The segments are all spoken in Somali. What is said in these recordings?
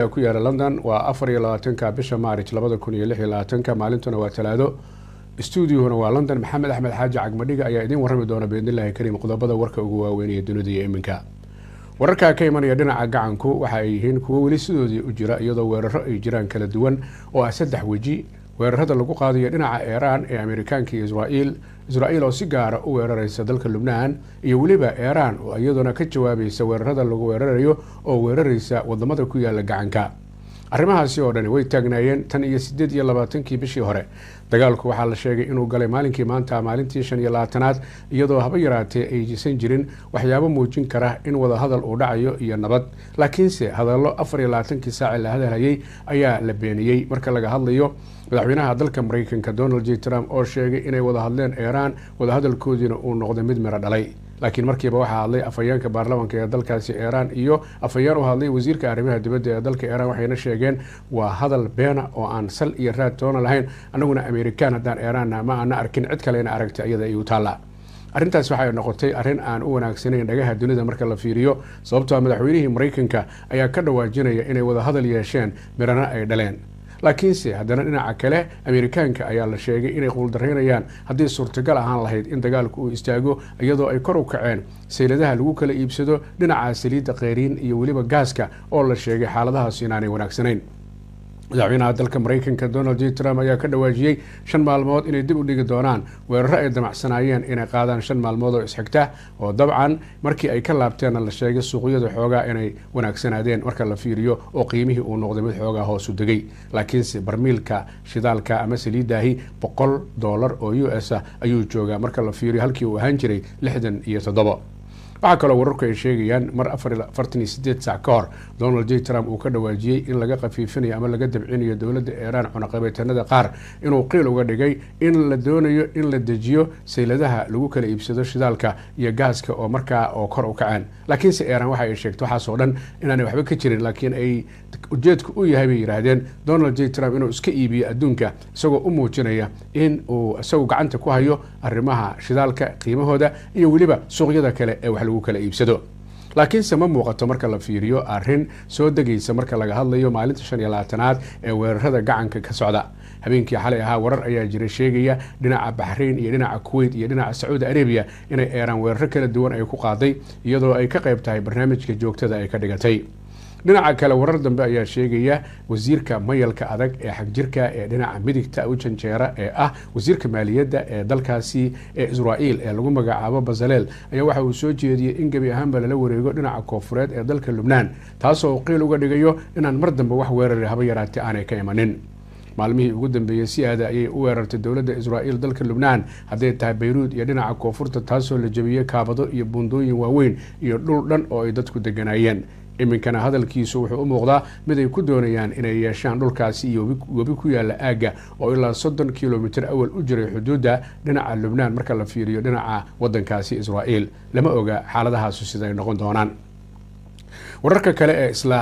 ku yaala London waa 24 bisha Maarch 2016 maalintuna waa Talaado studio-huna waa London Maxamed Axmed Xaaji Cagmadhiga ayaa idin warrami doona biidnillaahi kariim qodobada warka ugu waaweyn ee dunida iyo iminka wararka ka imanaya dhinaca gacanku waxa ay yihiin kuwo weli sidoodii u jira iyadoo weeraro ay jiraan kala duwan oo ah saddex waji weerarada lagu qaadayo dhinaca Iran ee Ameerikaanka iyo Israa'iil oo si gaar ah u weeraraysa dalka Lubnaan iyo waliba Iran oo iyaduna ka jawaabaysa weerarada lagu weerarayo oo weeraraysa wadamada ku yaala gacanka arrimahaasi oo dhan way taagnaayeen tan iyo 28 bishii hore dagaalku waxa la sheegay inuu galay maalinkii maanta maalintii 25aad iyadoo haba yaraatee ay jisan jirin waxyaabo muujin kara in wada hadal uu dhacayo iyo nabad laakiinse hadallo 24 saac la hadalhayay ayaa la beeniyay marka laga hadlayo madaxweynaha dalka Mareykanka Donald J. Trump oo sheegay inay wada hadleen Iran wada hadalkoodina uu noqday mid miro dhalay laakiin markiiba waxa hadlay afhayeenka baarlamaanka ee dalkaasi Iran iyo afhayeen u hadlay wasiirka arrimaha dibadda ee dalka Iran waxayna sheegeen waa hadal beena oo aan sal iyo raad toona lahayn anaguna Ameerikaan haddaan Iran ma aan arkin cid kale in aragtay iyada ay u taala arrintaas waxay noqotay arrin aan u wanaagsanayn dhagaha dunida marka la fiiriyo sababtoo madaxweynihii Mareykanka ayaa ka dhawaajinaya inay wada hadal yeesheen mirana ay dhaleen laakiinse haddana dhinaca kale Ameerikaanka ayaa la sheegay inay quuldareynayaan haddii suurtagal ahaan lahayd in dagaalku uu istaago iyadoo ay kor u kaceen sayladaha lagu kala iibsado dhinaca saliidda qeyriin iyo waliba gaaska oo la sheegay xaaladahaas inaanay wanaagsanayn madaxweynaha dalka Mareykanka Donald J. Trump ayaa ka dhawaajiyay 5 maalmood inay dib u dhigi doonaan weeraro ay damacsanayeen inay qaadaan 5 maalmood oo isxigta oo dabcan markii ay ka laabteen la sheegay suuqyada xoogaa inay wanaagsanaadeen marka la fiiriyo oo qiimihii uu noqday mid xoogaa hoos u degay laakiinse barmiilka shidaalka ama saliidahi $100 oo US ayuu joogaa marka la fiiriyo halkii uu ahaan jiray 67 waxa kale wararku ay sheegayaan mar 48 saac ka hor Donald J. Trump uu ka dhawaajiyay in laga qafiifinayo ama laga dabcinayo dowladda Iran cunaqabateennada qaar inuu qiil uga dhigay in la doonayo in la dejiyo sayladaha lagu kala iibsado shidaalka iyo gaaska oo markaa oo kor u kaceen laakiinse Iran waxa ay sheegtay waxaas oo dhan inaanay waxba ka jirin laakiin ay ujeedku u yahay bay yiraahdeen Donald J. Trump inuu iska iibiyo adduunka isagoo u muujinaya in uu isagu gacanta ku hayo arrimaha shidaalka qiimahooda iyo waliba suuqyada kale ee wax lagu kala iibsado laakiinse ma muuqato marka la fiiriyo arrin soo degaysa marka laga hadlayo maalinta 25aad ee weerarada gacanka ka socda habeenkii xalay ahaa warar ayaa jiray sheegaya dhinaca Bahrain iyo dhinaca Kuwait iyo dhinaca Saudi Arabia inay Iran weeraro kala duwan ay ku qaaday iyadoo ay ka qayb tahay barnaamijka joogtada ay ka dhigatay dhinaca kale warar dambe ayaa sheegaya wasiirka mayalka adag ee xagjirka ee dhinaca midigta u janjeera ee ah wasiirka maaliyadda ee dalkaasi ee Israa'iil ee lagu magacaabo Bezalel ayaa waxa uu soo jeediyay in gabi ahaanba la wareego dhinaca koonfureed ee dalka Lubnaan taasoo qiil uga dhigayo inaan mar dambe wax weerar haba yaraatee aanay ka imanin maalmihii ugu dambeeyay si aad ayay u weerartay dowladda Israa'iil dalka Lubnaan haday tahay Beirut iyo dhinaca koonfurta taasoo la jabiyay kaabado iyo buundooyin waaweyn iyo dhul dhan oo ay dadku deganayeen iminkana hadalkiisu wuxuu u muuqdaa mid ay ku doonayaan inay yeeshaan dhulkaasi iyo webi ku yaala aaga oo ilaa 30 kilomitir awal u jiray xuduudda dhinaca Lubnaan marka la fiiriyo dhinaca wadankaasi Israa'iil lama oga xaaladahaas sida ay noqon doonaan wararka kale ee isla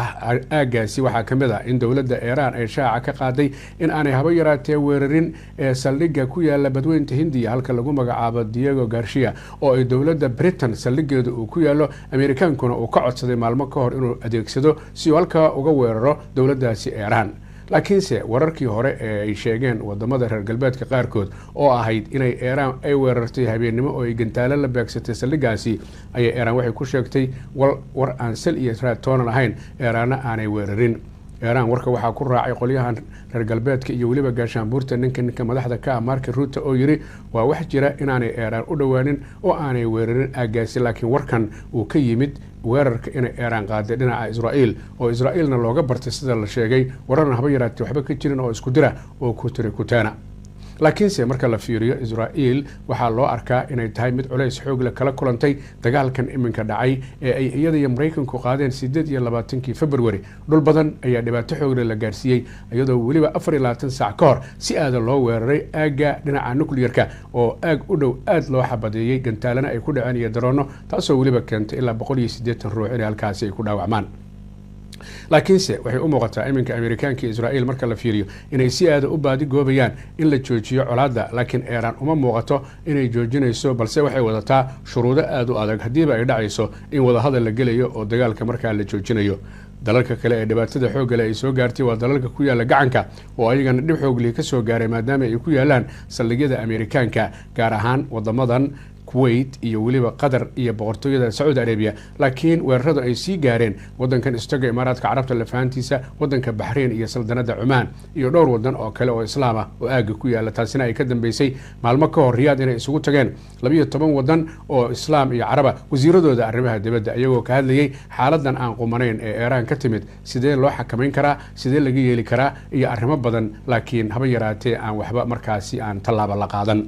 aagaasi waxa kamid ah in dowladda Iran ay shaaca ka qaaday in aanay haba yaraatee weerarin ee saldhigga ku yaala badweynta Hindiya halka lagu magacaabo Diego Garcia oo ay dowladda Britain saldhiggeedu uu ku yaalo Ameerikaankuna uu ka codsaday maalmo ka hor inuu adeegsado si halka uga weeraro dowladdaasi Iran laakiinse wararkii hore ee ay sheegeen wadamada reer galbeedka qaarkood oo ahayd inay Iran ay weerartay habeenimo oo ay gantaalo la beegsatay saldhiggaasi ayay Iran waxay ku sheegtay war aan sal iyo raad toona lahayn Iran aanay weerarin Iran warka waxa ku raacay qolyahan reer galbeedka iyo waliba gaashaanbuurta ninka madaxda ka Mark Rutte oo yiri waa wax jira inaanay Iran u dhawaanin oo aanay weerarin aagaasi laakiin warkan uu ka yimid weerarka inay Iran qaaday dhinaca Israa'iil oo Israa'iilna looga bartay sida la sheegay wararna haba yaraatee waxba ka jirin oo isku dira oo ku tiri ku taana laakiinse marka la fiiriyo Israa'iil waxa loo arkaa inay tahay mid culays xoog leh kala kulantay dagaalkan iminka dhacay ee ay iyada iyo Mareykanku qaadeen 28 February dhul badan ayaa dhibaato xoog leh la gaarsiiyay iyadoo waliba 24 saac ka hor si aad loo weeraray aaga dhinaca nuclearka oo aag u dhow aad loo xabadeeyay gantaalana ay ku dhaceen iyo daroono taasoo waliba keentay ilaa 180 ruux in halkaas ay ku dhaawacmaan laakiinse waxay u muuqataa iminka Ameerikaanka iyo Israa'iil marka la fiiriyo inay si aad u baadi goobayaan in la joojiyo colaadda laakiin Iran uma muuqato inay joojinayso balse waxay wadataa shuruudo aad u adag hadiiba ay dhacayso in wada hadal la gelayo oo dagaalka markaa la joojinayo dalalka kale ee dhibaatada xoogga leh ay soo gaartay waa dalalka ku yaala gacanka oo ayagana dhib xoog leh ka soo gaaray maadaama ay ku yaalaan saldhigyada Ameerikaanka gaar ahaan wadamadan Kuwait iyo waliba Qatar iyo boqortooyada Saudi Arabia laakiin weeraradu ay sii gaareen wadankan istaga Imaaraadka Carabta lafaantiisa wadanka Bahrain iyo saldanada Oman iyo dhowr wadan oo kale oo islaam ah oo aaga ku yaala taasina ay ka dambeysay maalmo ka hor Riyadh inay isugu tageen 12 wadan oo islaam iyo caraba wasiiradooda arrimaha dibadda ayagoo ka hadlayay xaaladan aan qumanayn ee Iran ka timid sidee loo xakameyn karaa sidee laga yeeli karaa iyo arrimo badan laakiin haba yaraatee aan waxba markaasi aan tallaabo la qaadan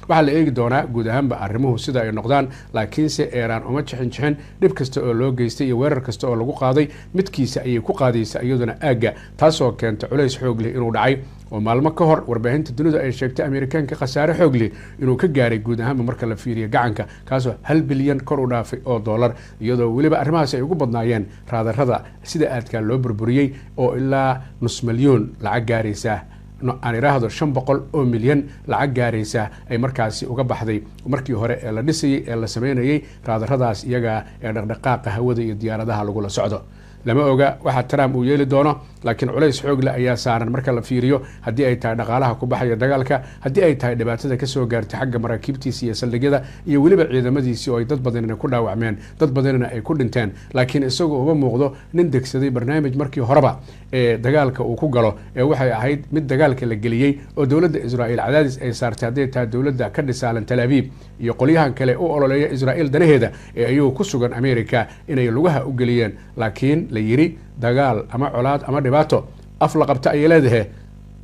waxaa la eegi doonaa guud ahaanba arrimuhu sida ay noqdaan laakiinse Iran uma jixin dhib kasta oo loo geystay iyo weerar kasta oo lagu qaaday midkiisa ayay ku qaadaysaa iyaduna aaga taasoo keenta culays xoog leh inuu dhacay oo maalmo ka hor warbaahinta dunida ay sheegtay Ameerikaanka khasaare xoog leh inuu ka gaaray guud ahaanba marka la fiiriyo gacanka kaasoo 1 bilyan kor u dhaafay oo dollar iyadoo waliba arrimahaas ay ugu badnaayeen raadarada sida aadka loo burburiyay oo ilaa nus milyan lacag gaaraysa aan iraahdo 500 milyan lacag gaaraysa ay markaasi uga baxday markii hore ee la dhisay ee la sameeyay raadaradaas iyaga ee dhaqdhaqaaqa hawada iyo diyaaradaha lagu la socdo lama oga waxa Trump uu yeeli doono laakiin culays xoog leh ayaa saaran marka la fiiriyo haddii ay tahay dhaqaalaha ku baxaya dagaalka haddii ay tahay dhibaatada ka soo gaartay xagga maraakiibtiisa iyo saldhigyada iyo waliba ciidamadiisii oo ay dad badan ku dhaawacmeen dad badanna ay ku dhinteen laakiin isagoo uba muuqdo nin degsaday barnaamij markii horeba ee dagaalka uu ku galo ee waxay ahayd mid dagaalka la geliyay oo dawladda Israa'iil cadaadis ay saartay haddii tahay dawladda ka dhisaalan Tel Aviv iyo qolyahan kale oo ololeeya Israa'iil danaheeda ee ayuu ku sugan Ameerika inay lugaha u geliyeen laakiin la yiri dagaal ama colaad ama dhibaato af la qabta ay leedahay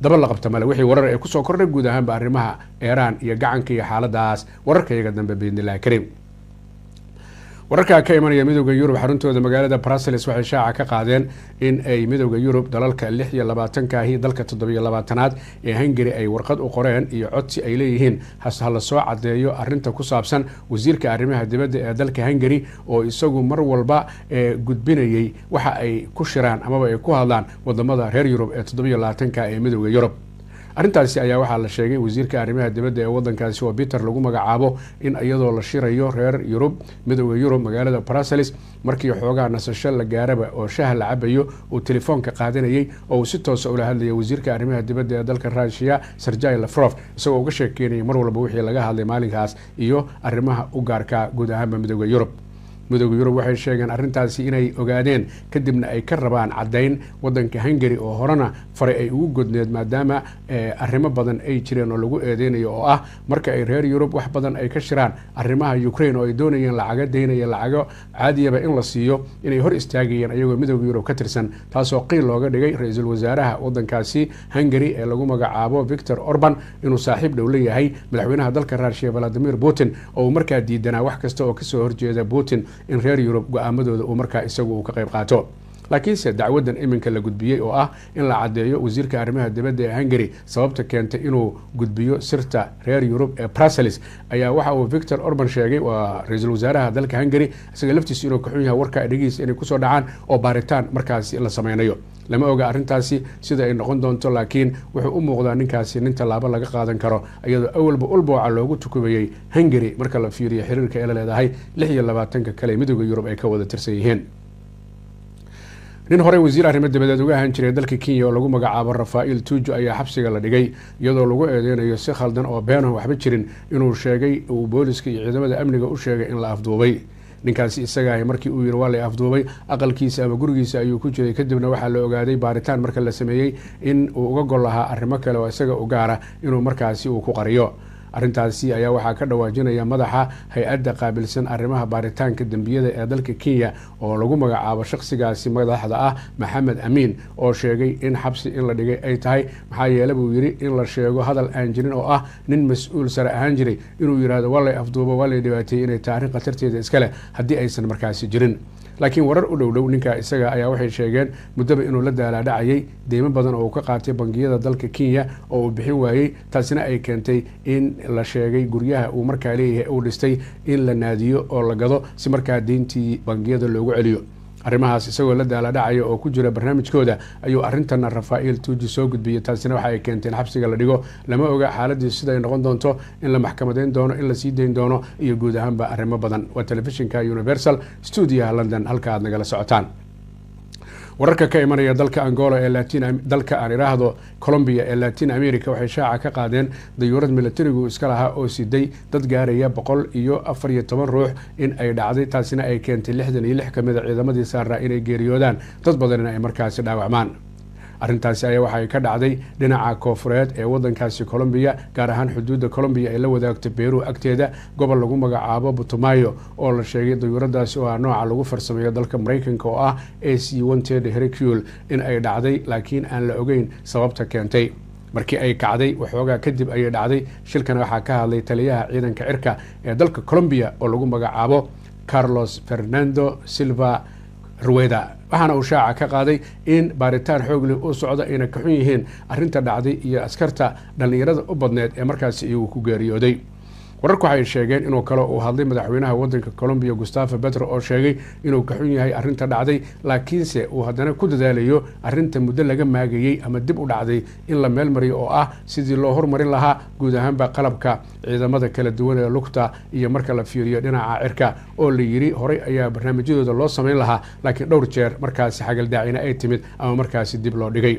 daba la qabta male wixii warar ay ku soo kordhay guud ahaanba arrimaha Iran iyo gacanka iyo xaaladaas wararka iyaga dambe biidnilaahi kariim wararka ka imanaya midowga Yurub xaruntooda magaalada Brussels waxay shaaca ka qaadeen in ay midowga Yurub dalalka 26 dalka 27aad ee Hungary ay warqad u qoreen iyo codsi ay leeyihiin la soo cadeeyo arinta ku saabsan wasiirka arrimaha dibadda ee dalka Hungary oo isagu mar walba gudbinayay waxa ay ku shiraan ama ay ku hadlaan wadamada reer Yurub ee 27 ee midowga Yurub arrintaasi ayaa waxaa la sheegay wasiirka arrimaha dibadda ee wadankaasi oo Peter lagu magacaabo in iyadoo la shirayo reer Yurub midowga Yurub magaalada Brussels markii xoogaa nasasho la gaaraba oo shaah la cabayo oo telefoonka qaadanayay oo si toos ah ula hadlayay wasiirka arrimaha dibadda ee dalka Russia Sergey Lavrov isagoo uga sheekeynayay mar walba wixii laga hadlay maalinkaas iyo arrimaha u gaarka guud ahaan midowga Yurub midowga Yurub waxay sheegeen arrintaasi inay ogaadeen kadibna ay ka rabaan cadeyn wadanka Hungary oo horena faray ay ugu godneed maadaama arrimo badan ay jireen oo lagu eedeynayo oo ah marka ay reer Yurub wax badan ay ka shiraan arrimaha Ukraine oo ay doonayeen lacaga deynaya lacago caadiyaba in la siiyo inay hor istaagayeen ayagoo midowga Yurub ka tirsan taasoo qiil looga dhigay ra'iisul wasaaraha wadankaasi Hungary ee lagu magacaabo Viktor Orban inuu saaxiib dhow leeyahay madaxweynaha dalka Russia Vladimir Putin oo markaa diidanaa wax kasta oo ka soo horjeeda Putin in reer Yurub go'aamadooda uu markaa isagu ka qayb qaato laakiinse dacwadan iminka la gudbiyay oo ah in la cadeeyo wasiirka arrimaha dibadda ee Hungary sababta keentay inuu gudbiyo sirta reer Yurub ee Brussels ayaa waxa uu Viktor Orban sheegay waa ra'iisul wasaaraha dalka Hungary isaga laftiisa inuu ka xun yahay warka dhagiisa inay ku soo dhacaan oo baaritaan markaas la sameeyo lama oga arrintaasi sida ay noqon doonto laakiin wuxuu u muuqdaa ninkaasi nin talaabo laga qaadan karo iyadoo awalba ulbooca loogu tukubayay Hungary marka la fiiriyo xiriirka ay leedahay 26 kale midowga Yurub ay ka wada tirsan yihiin nin hore wasiir arrimaha dibadda uga ahaan jiray dalka Kenya oo lagu magacaabo Rafael Tuju ayaa xabsiga la dhigay iyadoo lagu eedeynayo si khaldan oo been waxba jirin inuu sheegay uu booliska iyo ciidamada amniga u sheegay in la afduubay ninkaasi isaga ah markii uu yiri waa la afduubay aqalkiisa ama gurigiisa ayuu ku jiray kadibna waxa la ogaaday baaritaan marka la sameeyay in uu uga gol lahaa arrimo kale oo isaga u gaara inuu markaasi uu ku qariyo arrintaasi ayaa waxaa ka dhawaajinaya madaxa hay-adda qaabilsan arrimaha baaritaanka dambiyada ee dalka Kenya oo lagu magacaabo shakhsigaasi madaxda ah Maxamed Amiin oo sheegay in xabsi in la dhigay ay tahay maxaa yeelay buu yiri in la sheego hadal aan jirin oo ah nin mas'uul sare ahaan jiray inuu yiraahdo waa la afduubo waa la dhibaateeyay inay taariikh qatarteeda iska leh haddii aysan markaasi jirin laakiin warar u dhow ninka isaga ayaa waxay sheegeen muddaba inuu la daalaa-dhacayay deymo badan oo uu ka qaatay bangiyada dalka Kenya oo uu bixin waayay taasina ay keentay in la sheegay guryaha uu markaa leeyahay uu dhistay in la naadiyo oo la gado si markaa deyntii bangiyada loogu celiyo arrimahaas isagoo la daalaa-dhacaya oo ku jira barnaamijkooda ayuu arrintan Rafael Tuju soo gudbiyay taasina waxa ay keentay in xabsiga la dhigo lama oga xaaladii sida ay noqon doonto in la maxkamadeyn doono in la sii deyn doono iyo guud ahaanba arrimo badan waa telefishinka Universal Studio London halka aad nagala socotaan wararka ka imanaya dalka Angola ee dalka aan iraahdo Colombia ee Latin America waxay shaaca ka qaadeen dayuurad militarigu iska lahaa oo siday dad gaaraya 114 ruux in ay dhacday taasina ay keentay 66 kamid ah ciidamadii saaraa inay geeriyoodaan dad badan ay markaasi dhaawacmaan arrintaasi ayaa waxay ka dhacday dhinaca koonfureed ee wadankaasi Colombia gaar ahaan xuduudda Colombia ay la wadaagto Peru agteeda gobol lagu magacaabo Putumayo oo la sheegay dayuuradaasi oo nooca lagu farsameeyo dalka Mareykanka oo ah AC-110 Hercule in ay dhacday laakiin aan la ogeyn sababta keentay markii ay kacday waxoogaa kadib ayay dhacday shilkan waxaa ka hadlay taliyaha ciidanka cirka ee dalka Colombia oo lagu magacaabo Carlos Fernando Silva Rueda waxaana uu shaaca ka qaaday in baaritaan xoog leh oo socda inay ka xun yihiin arrinta dhacday iyo askarta dhalinyarada u badneed ee markaasi iyagu ku geeriyooday wararku waxay sheegeen inuu kale uu hadlay madaxweynaha wadanka Colombia Gustavo Petro oo sheegay inuu ka xun yahay arrinta dhacday laakiinse uu haddana ku dadaalayo arrinta muddo laga maagayay ama dib u dhacday in la meel mariyo oo ah sidii loo hormarin lahaa guud ahaanba qalabka ciidamada kala duwan ee lugta iyo marka la fiiriyo dhinaca cirka oo la yiri horay ayaa barnaamijyadooda loo sameyn lahaa laakiin dhowr jeer markaasi xagaldaacina ay timid ama markaasi dib loo dhigay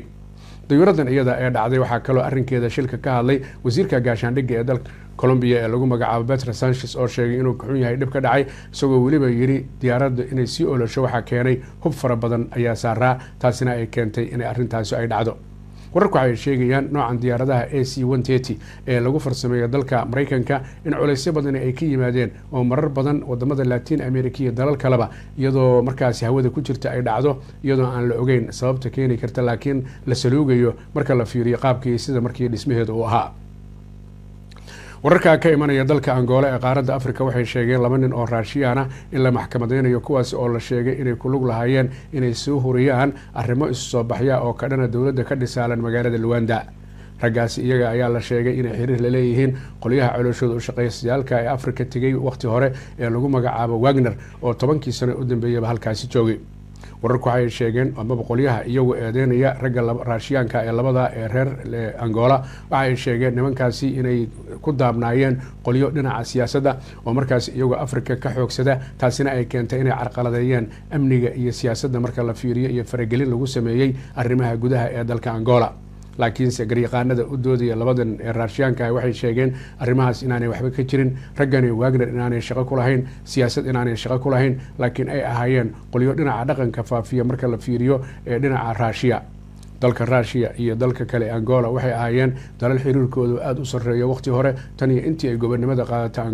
dayuuradan iyada ee dhacday waxaa kaloo arrinkeeda shilka ka hadlay wasiirka gaashaandhigga ee dalka Colombia ee lagu magacaabo Pedro Sanchez oo sheegay inuu ka xun yahay dhib ka dhacay isagoo waliba yiri diyaaradda inay sii olosho waxa keenay hub fara badan ayaa saaraa taasina ay keentay in arrintaasi ay dhacdo wararku waxay sheegayaan noocan diyaaradaha AC-130 ee lagu farsameeyo dalka Mareykanka in culeysyo badan ay ka yimaadeen oo marar badan wadamada Latin America iyo dalal kaleba iyadoo markaasi hawada ku jirta ay dhacdo iyadoo aan la ogeyn sababta keeni karta laakiin la saluugayo marka la fiiriyo qaabkii sida markii dhismaheedu uu ahaa wararka ka imanaya dalka Angola ee qaaradda Afrika waxay sheegeen 2 nin oo Raashiyaan ah in la maxkamadeynayo kuwaas oo la sheegay inay ku lug lahaayeen inay soo huriyaan arrimo isu soo baxya oo ka dhana dawladda ka dhisaalan magaalada Luanda raggaasi iyaga ayaa la sheegay inay xiriir la leeyihiin qolyaha culashooda u shaqeeyayaalka ee Afrika tagay waqti hore ee lagu magacaabo Wagner oo 10 sano u dambeeyay halkaasi joogay wararku waxay sheegeen ama boqolyaha iyagu eedeynaya ragga Raashiyaanka ee labada ee reer Angola waxay sheegeen nimankaasi inay ku daabnaayeen qolyo dhinaca siyaasadda oo markaas iyagu Afrika ka xoogsada taasina ay keentay inay carqaladeeyeen amniga iyo siyaasadda marka la fiiriyo iyo faragelin lagu sameeyay arrimaha gudaha ee dalka Angola laakiinse garyaqaanada u doodaya labadan ee Raashiyaanka waxay sheegeen arrimahaas inaanay waxba ka jirin raggani Wagner inaanay shaqo ku lahayn siyaasad inaanay shaqo ku lahayn laakiin ay ahaayeen qolyo dhinaca dhaqanka faafiya marka la fiiriyo ee dhinaca Raashiya dalka Raashiya iyo dalka kale Angola waxay ahaayeen dalal xiriirkoodu aad u sareeyo waqti hore tan iyo intii ay gobonimada qaadatay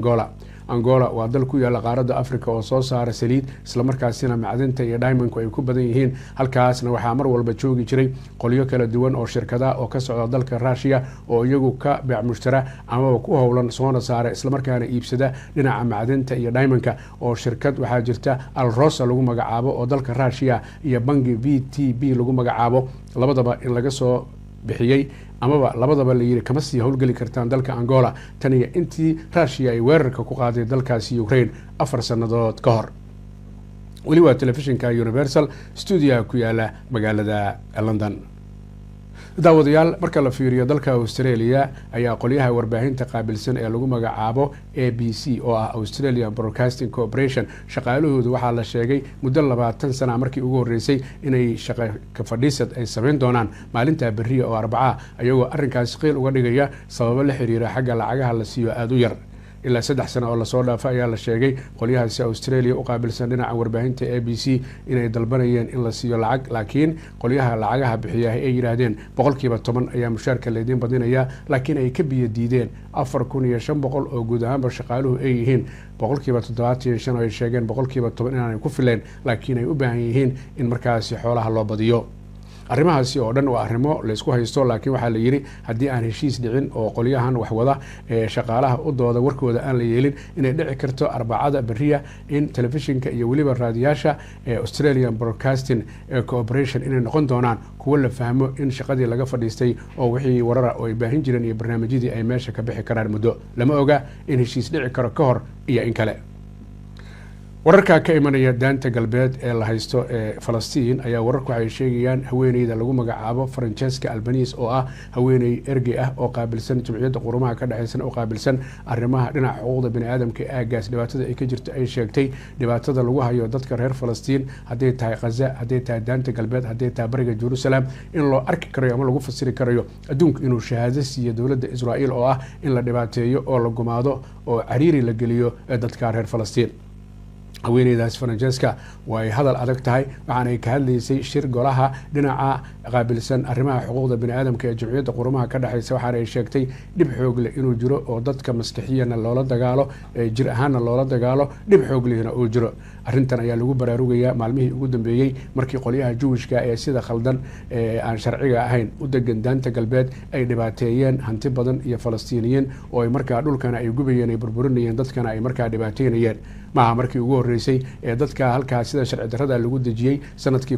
Angola waa dal ku yaala qaaradda Afrika oo soo saara saliid isla markaasina macdanta iyo diamondku ay ku badan yihiin halkaasna waxaa mar walba joogi jiray qolyo kala duwan oo shirkadaha oo ka socda dalka Raashiya oo iyagu ka beec mushtara ama ku howlan soona saara isla markaana iibsada dhinaca macdanta iyo diamondka oo shirkad waxaa jirta Alrosa lagu magacaabo oo dalka Raashiya iyo bangi VTB lagu magacaabo labadaba in laga soo bixiyay amaba labadaba la yiri kama sii howlgali kartaan dalka Angola tan iyo intii Russia ay weerarka ku qaaday dalkaasi Ukraine 4 sanadood ka hor wali waa telefishinka Universal studio ku yaala magaalada London daawadayaal marka la fiiriyo dalka Australia ayaa qolyaha warbaahinta qaabilsan ee lagu magacaabo ABC oo ah Australian Broadcasting Corporation shaqaalahoodu waxaa la sheegay muddo 20 sano markii ugu horeysay inay shaqo ka fadhiisad ay sameyn doonaan maalinta bariya oo Arbaca ayagoo arrinkaas qeyl uga dhigaya sababo la xiriira xagga lacagaha la siiyo aad u yar ilaa 3 sano oo la soo dhaafay ayaa la sheegay qolyahaasi Australia u qaabilsan dhinaca warbaahinta ABC inay dalbanayeen in la siiyo lacag laakiin qolyaha lacagaha bixiya ay yiraahdeen 10% ayaa mushaarka leedin badinaya laakiin ay ka biyo diideen 4500 oo guud ahaan shaqaaluhu ay yihiin 75% oo ay sheegeen 10% inaanay ku fileen laakiin ay u baahan yihiin in markaasi xoolaha loo badiyo arrimahaasi oo dhan waa arrimo la isku haysto laakiin waxaa la yiri haddii aan heshiis dhicin oo qolyahan wax wada ee shaqaalaha u dooda warkooda aan la yeelin inay dhici karto Arbacada bariya in telefishinka iyo waliba raadiyaasha ee Australian Broadcasting Corporation inay noqon doonaan kuwa la fahmo in shaqadii laga fadhiistay oo wixii warar oo ay baahin jireen iyo barnaamijyadii ay meesha ka bixi karaan muddo lama oga in heshiis dhici karo ka hor iyo in kale wararka ka imanaya daanta galbeed ee la haysto ee Falastiin ayaa wararku waxay sheegayaan haweeneyda lagu magacaabo Francesca Albanese oo ah haweeney ergey ah oo qaabilsan jumciyadda qurumaha ka dhaxaysan oo qaabilsan arrimaha dhinaca xuquuqda bini'aadamka ee aagaas dhibaatada ay ka jirto ay sheegtay dhibaatada lagu hayo dadka reer Falastiin haday tahay Gaza haday tahay daanta galbeed haday tahay bariga Jerusalem in loo arki karayo ama lagu fasiri karayo adduunka inuu shahaado siiyo dowladda Israa'iil oo ah in la dhibaateeyo oo la gumaado oo cariiri la geliyo dadka reer Falastiin haweeneydaas Francesca way hadal adag tahay waxaana ay ka hadlaysay shir golaha dhinaca qaabilsan arrimaha xuquuqda bini'aadamka ee jumciyadda qurumaha ka dhaxaysa waxaana ay sheegtay dhib xoog leh inuu jiro oo dadka maskaxiyana loola dagaalo jir ahaanna loola dagaalo dhib xoog lehna uu jiro arrintan ayaa lagu baraarugayaa maalmihii ugu dambeeyay markii qolyaha Jewishka ee sida khaldan aan sharciga ahayn u degan daanta galbeed ay dhibaateeyeen hanti badan iyo Falastiiniyiin oo ay markaa dhulkana ay gubayeen ay burburinayeen dadkana ay markaa dhibaateynayeen maaha markii ugu horeysay ee dadka halkaas sida sharci darrada lagu dejiyay sanadkii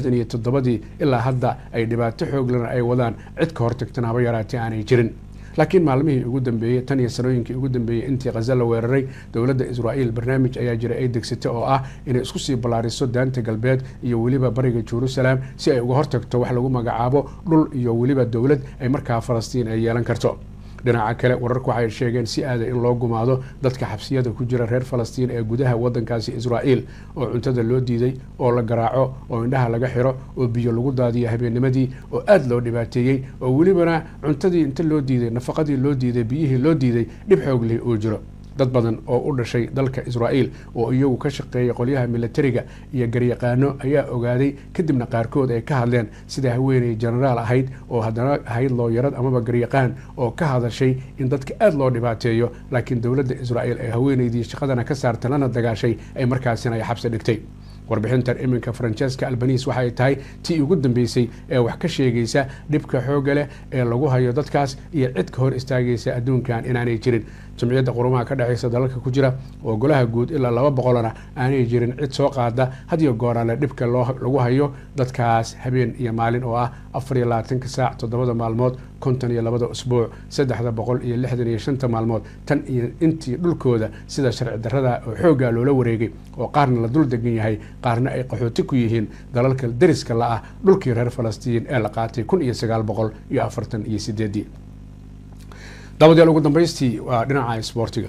1967 ilaa hadda ay dhibaato xoog leh ay wadaan cid ka hortagtana haba yaraatee aanay jirin laakiin maalmihii ugu dambeeyay tan iyo sanooyinkii ugu dambeeyay intii Gaza la weeraray dowladda Israa'iil barnaamij ayaa jiray ay degsatay oo ah inay isku sii ballaariso daanta galbeed iyo waliba bariga Jerusalem si ay uga hortagto wax lagu magacaabo dhul iyo waliba dowlad ay markaa Falastiin ay yeelan karto dhinaca kale wararku waxay sheegeen si aad in loo gumaado dadka xabsiyada ku jira reer Falastiin ee gudaha wadankaasi Israa'iil oo cuntada loo diiday oo la garaaco oo indhaha laga xiro oo biyo lagu daadiyo habeennimadii oo aad loo dhibaateeyay oo walibana cuntadii inta loo diiday nafaqadii loo diiday biyihii loo diiday dhib xoog leh oo jiro dad badan oo u dhashay dalka Israa'iil oo iyagu ka shaqeeyay qolyaha militariga iyo garyaqaano ayaa ogaaday kadibna qaarkood ay ka hadleen sida haweeney generaal ahayd oo haddana ahayd looyarad amaba garyaqaan oo ka hadashay in dadka aad loo dhibaateeyo laakiin dowladda Israa'iil ay haweeneydii shaqadana ka saartay lana dagaashay ay markaasina ay xabsi dhigtay warbixintan iminka Francesca Albanese waxay tahay tii ugu dambeysay ee wax ka sheegaysa dhibka xoog leh ee lagu hayo dadkaas iyo cid ka hor istaagaysa adduunkan inaanay jirin jumciyadda qurumaha ka dhaxaysa dalalka ku jira oo golaha guud ilaa 200 aanay jirin cid soo qaada hadiyo goorale dhibka lagu hayo dadkaas habeen iyo maalin oo ah 24 saac 7 maalmood 52 usbuuc 365 maalmood tan iyo intii dhulkooda sida sharci darrada oo xooga loola wareegay oo qaarna la dul degan yahay qaarna ay qaxooti ku yihiin dalalka dariska la ah dhulkii reer Falastiin ee la qaatay 1948 dabadeed ugu dambeystii waa dhinaca sportiga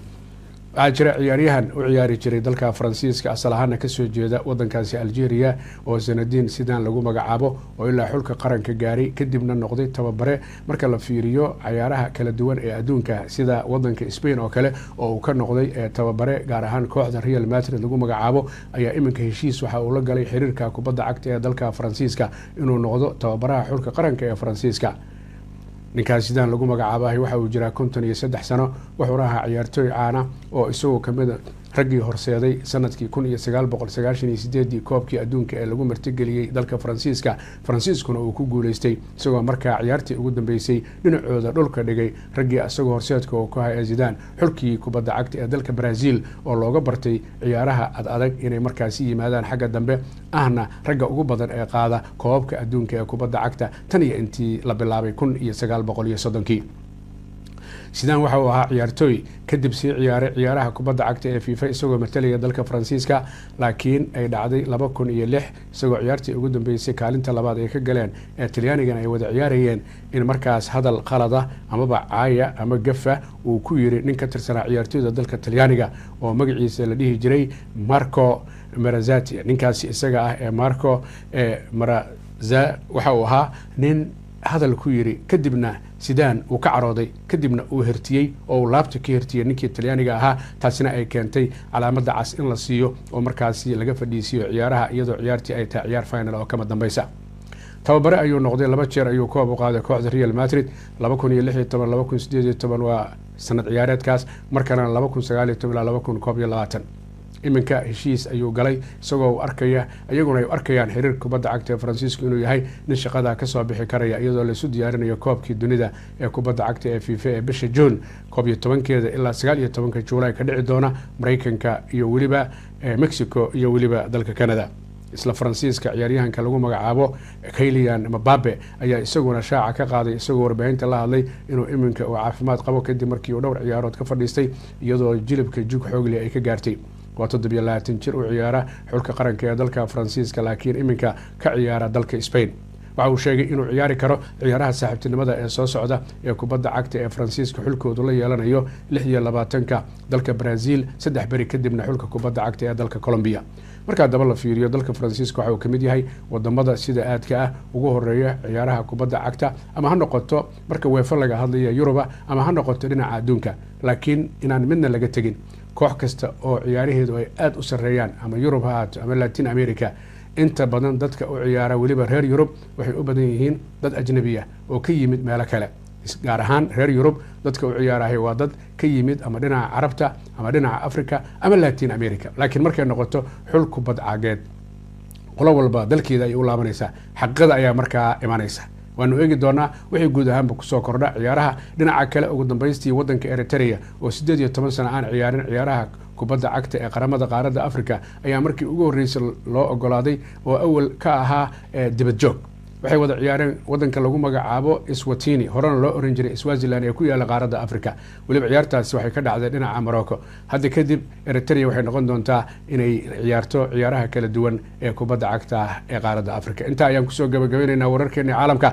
waxaa jira ciyaaryahan u ciyaari jiray dalka Faransiiska asal ahaan ka soo jeeda wadankaasi Algeria oo Zinedine Zidane lagu magacaabo oo ilaa xulka qaranka gaaray kadibna noqday tababare marka la fiiriyo ciyaaraha kala duwan ee adduunka sida wadanka Spain oo kale oo uu ka noqday tababare gaar ahaan kooxda Real Madrid lagu magacaabo ayaa iminka heshiis waxa uu la galay xiriirka kubadda cagta ee dalka Faransiiska inuu noqdo tababaraha xulka qaranka ee Faransiiska ninkaas Zidane lagu magacaabahay waxa uu jiraa 53 sano wuxuu ahaa ciyaartoy caana oo isagoo kamid raggii horseeday sanadkii 1998 koobkii adduunka ee lagu martigeliyay dalka Faransiiskuna uu ku guuleystay isagoo markaa ciyaartii ugu dambeysay dhinacooda dhulka dhigay raggii asagoo horseedka oo ku hayay Zidane xulkii kubadda cagta ee dalka Brazil oo looga bartay ciyaaraha adag inay markaas yimaadaan xagga dambe ahna ragga ugu badan ee qaada koobka adduunka ee kubadda cagta tan iyo intii la bilaabay 1930 Zidane waxa uu ahaa ciyaartoy kadib sii ciyaaray ciyaaraha kubadda cagta ee FIFA isagoo matalaya dalka Faransiiska laakiin ay dhacday 2006 isagoo ciyaartii ugu dambeysay kaalinta labaad ay ka galeen ee Talyaanigan ay wada ciyaarayeen in markaas hadal qalada amaba caaya ama gafa uu ku yiri nin ka tirsanaa ciyaartoyda dalka Talyaaniga oo magaciisa la dhihi jiray Marco Materazzi ninkaasi isaga ah ee Marco Materazzi waxa uu ahaa nin hadal ku yiri kadibna Zidane uu ka carooday kadibna uu hertiyay oo laabta ka hertiyay ninkii Talyaaniga ahaa taasina ay keentay calaamada cas in la siiyo oo markaasi laga fadhiisiyo ciyaaraha iyadoo ciyaartii ay tahay ciyaar final oo kama dambaysa tababare ayuu noqday 2 jeer ayuu koob u qaaday kooxda Real Madrid 2016 2018 waa sanad ciyaareedkaas markana 2019 ilaa 2020 iminka heshiis ayuu galay isagoo arkaya ayaguna ay arkayaan xiriirka kubadda cagta ee Faransiiska inuu yahay nin shaqada ka soo bixi karaya iyadoo la isu diyaarinayo koobkii dunida ee kubadda cagta ee FIFA ee bisha June 11 ilaa 19 July ka dhici doona Mareykanka iyo waliba Mexico iyo waliba dalka Canada isla Faransiiska ciyaaryahanka lagu magacaabo Kylian Mbappe ayaa isaguna shaaca ka qaaday isagoo warbaahinta la hadlay inuu iminka uu caafimaad qabo kadib markii uu dhowr ciyaarood ka fadhiistay iyadoo jilibka jug xoog leh ay ka gaartay waa 27 jir u ciyaara xulka qaranka ee dalka Faransiiska laakiin iminka ka ciyaara dalka Spain waxa uu sheegay inuu ciyaari karo ciyaaraha saaxiibtinimada ee soo socda ee kubadda cagta ee Faransiiska xulkoodu la yeelanayo 26 dalka Brazil 3 bari kadibna xulka kubadda cagta ee dalka Colombia marka daba la fiiriyo dalka Faransiiska waxa uu kamid yahay wadamada sida aadka ah ugu horeeya ciyaaraha kubadda cagta ama ha noqoto marka UEFA laga hadlayo Yuruba ama ha noqoto dhinaca adduunka laakiin inaan midna laga tagin koox kasta oo ciyaaraheedu ay aad u sareeyaan ama Yurub ha ahaato ama Latin America inta badan dadka u ciyaara waliba reer Yurub waxay u badan yihiin dad ajnabi ah oo ka yimid meelo kale gaar ahaan reer Yurub dadka u ciyaarahay waa dad ka yimid ama dhinaca Carabta ama dhinaca Afrika ama Latin America laakiin markay noqoto xul kubad cageed qolo walba dalkeeda ay u laabanaysaa xaqada ayaa markaa imanaysa waanu eegi doonaa wixii guud ahaanba ku soo kordha ciyaaraha dhinaca kale ugu dambeystii wadanka Eritrea oo 18 sano aan ciyaarin ciyaaraha kubadda cagta ee qaramada qaaradda Afrika ayaa markii ugu horeysay loo ogolaaday oo awal ka ahaa dibad joog waxay wada ciyaareen wadanka lagu magacaabo Eswatini horena loo oran jiray Swaziland ee ku yaala qaaradda Afrika waliba ciyaartaasi waxay ka dhacday dhinaca Morocco hadda kadib Eritrea waxay noqon doontaa inay ciyaarto ciyaaraha kala duwan ee kubadda cagta ee qaaradda Afrika inta ayaan ku soo gabagabeynaa wararkeena caalamka